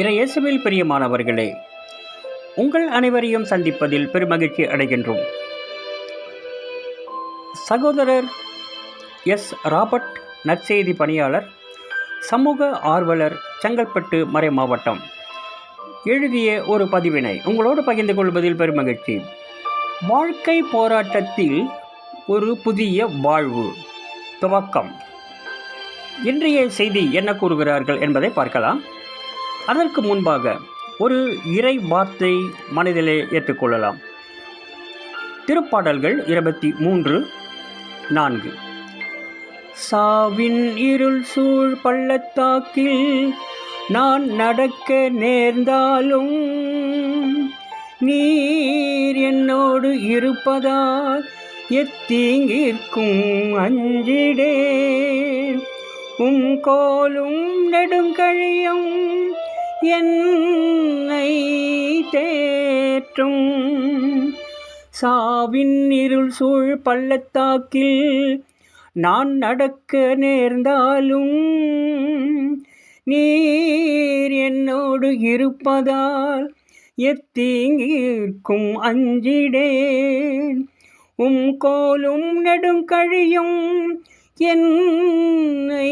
இறையேசுவில் பிரியமானவர்களே, உங்கள் அனைவரையும் சந்திப்பதில் பெருமகிழ்ச்சி அடைகின்றோம். சகோதரர் எஸ். ராபர்ட், நற்செய்தி பணியாளர், சமூக ஆர்வலர், செங்கல்பட்டு மறை மாவட்டம் எழுதிய ஒரு பதிவினை உங்களோடு பகிர்ந்து கொள்வதில் பெருமகிழ்ச்சி. வாழ்க்கை போராட்டத்தில் ஒரு புதிய வாழ்வு துவக்கம். இன்றைய செய்தி என்ன கூறுகிறார்கள் என்பதை பார்க்கலாம். அதற்கு முன்பாக ஒரு இறை வார்த்தை மனதிலே ஏற்றுக்கொள்ளலாம். திருப்பாடல்கள் 23:4. சாவின் இருள் சூழ் பள்ளத்தாக்கில் நான் நடக்க நேர்ந்தாலும் நீர் என்னோடு இருப்பதால் எத்தீங்கிற்கும் அஞ்சிடேன். கோலும் நெடுங்கழியும் என்னை தேற்றும். சாவின் இருள் சூழ் பள்ளத்தாக்கில் நான் நடக்க நேர்ந்தாலும் நீர் என்னோடு இருப்பதால் எத்தீங்கிற்கும் அஞ்சிடேன். கோலும் நெடுங்கழியும் என்னை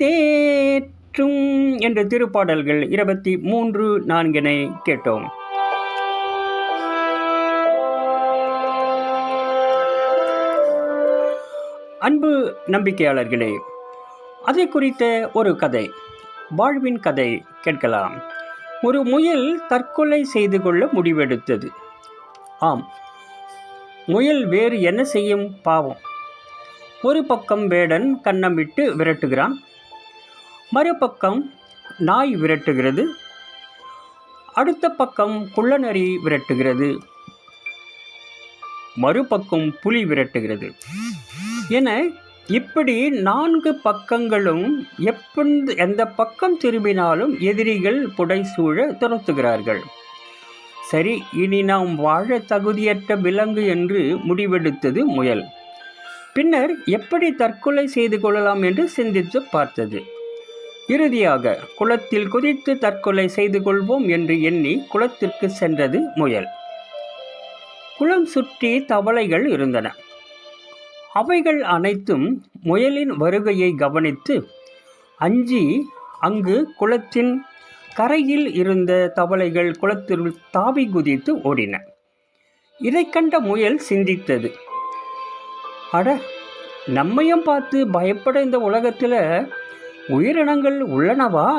தேற்றும் என்ற திருப்பாடல்கள் 23:4 கேட்டோம். அன்பு நம்பிக்கையாளர்களே, அதை குறித்த ஒரு கதை, வாழ்வின் கதை கேட்கலாம். ஒரு முயல் தற்கொலை செய்து கொள்ள முடிவெடுத்தது. ஆம், முயல் வேறு என்ன செய்யும்? பாவம். ஒரு பக்கம் வேடன் கன்னம் விட்டு விரட்டுகிறான், மறுபக்கம் நாய் விரட்டுகிறது, அடுத்த பக்கம் குள்ளநரி விரட்டுகிறது, மறுபக்கம் புலி விரட்டுகிறது என இப்படி 4 பக்கங்களும் எந்த பக்கம் திரும்பினாலும் எதிரிகள் புடைசூழ துரத்துகிறார்கள். சரி, இனி நாம் வாழ தகுதியற்ற விலங்கு என்று முடிவெடுத்தது முயல். பின்னர் எப்படி தற்கொலை செய்து கொள்ளலாம் என்று சிந்தித்து பார்த்தது. இறுதியாக குளத்தில் குதித்து தற்கொலை செய்து கொள்வோம் என்று எண்ணி குளத்திற்கு சென்றது முயல். குளம் சுற்றி தவளைகள் இருந்தன. அவைகள் அனைத்தும் முயலின் வருகையை கவனித்து அஞ்சி அங்கு குளத்தின் கரையில் இருந்த தவளைகள் குளத்தில் தாவி குதித்து ஓடின. இதை கண்ட முயல் சிந்தித்தது, அட, நம்மையும் பார்த்து பயப்பட இந்த உலகத்தில் உயிரினங்கள் உள்ளனவா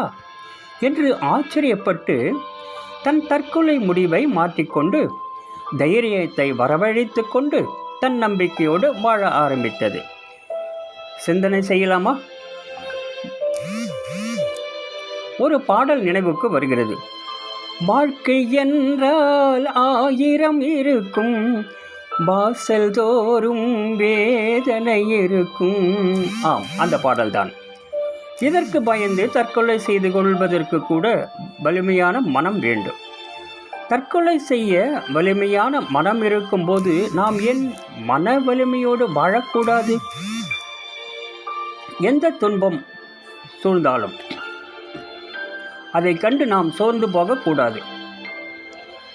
என்று ஆச்சரியப்பட்டு தன் தற்கொலை முடிவை மாற்றிக்கொண்டு தைரியத்தை வரவழைத்து கொண்டு தன் நம்பிக்கையோடு வாழ ஆரம்பித்தது. சிந்தனை செய்யலாமா? ஒரு பாடல் நினைவுக்கு வருகிறது. வாழ்க்கை என்றால் 1000 இருக்கும், வாசல் தோறும் வேதனை இருக்கும். ஆம், அந்த பாடல்தான். இதற்கு பயந்து தற்கொலை செய்து கொள்வதற்கு கூட வலிமையான மனம் வேண்டும். தற்கொலை செய்ய வலிமையான மனம் இருக்கும்போது நாம் ஏன் மன வலிமையோடு வாழக்கூடாது? எந்த துன்பம் சூழ்ந்தாலும் அதை கண்டு நாம் சோர்ந்து போகக்கூடாது.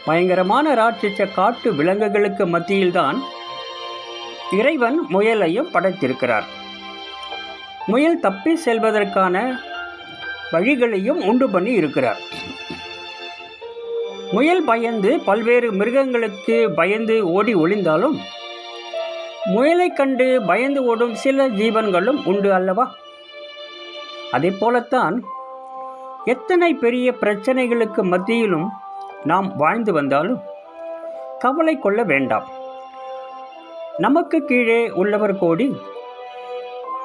பயங்கரமான ராட்சச காட்டு விலங்குகளுக்கு மத்தியில்தான் இறைவன் முயலையும் படைத்திருக்கிறார். முயல் தப்பி செல்வதற்கான வழிகளையும் உண்டு பண்ணி இருக்கிறார். முயல் பயந்து பல்வேறு மிருகங்களுக்கு பயந்து ஓடி ஒளிந்தாலும் முயலை கண்டு பயந்து ஓடும் சில ஜீவன்களும் உண்டு அல்லவா? அதே போலத்தான் எத்தனை பெரிய பிரச்சனைகளுக்கு மத்தியிலும் நாம் வாழ்ந்து வந்தாலும் கவலை கொள்ள வேண்டாம். நமக்கு கீழே உள்ளவர் கோடி,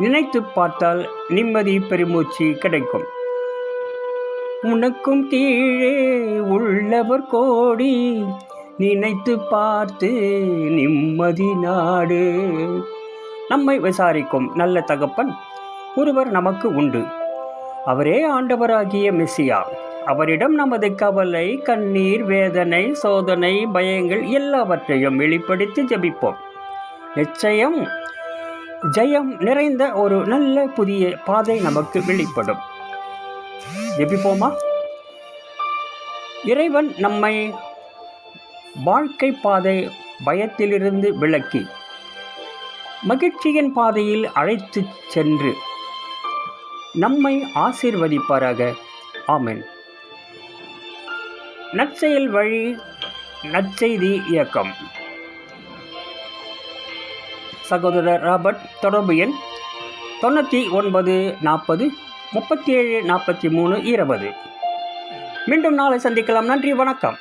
நினைத்து பார்த்தால் நிம்மதி பெருமூச்சு கிடைக்கும். உனக்கும் கீழே உள்ளவர் கோடி, நினைத்து பார்த்து நிம்மதி நாடு. நம்மை விசாரிக்கும் நல்ல தகப்பன் ஒருவர் நமக்கு உண்டு. அவரே ஆண்டவராகிய மெசியா. அவரிடம் நமது கவலை, கண்ணீர், வேதனை, சோதனை, பயங்கள் எல்லாவற்றையும் வெளிப்படுத்தி ஜெபிப்போம். நிச்சயம் ஜெயம் நிறைந்த ஒரு நல்ல புதிய பாதை நமக்கு வெளிப்படும். ஜெபிப்போமா? இறைவன் நம்மை வாழ்க்கை பாதை பயத்திலிருந்து விலக்கி மகிழ்ச்சியின் பாதையில் அழைத்து சென்று நம்மை ஆசீர்வதிப்பாராக. ஆமென். நற்செயல் வழி நற்செய்தி இயக்கம். சகோதரர் ராபர்ட். தொடர்பு எண் 99 40 37 43 20. மீண்டும் நாளை சந்திக்கலாம். நன்றி, வணக்கம்.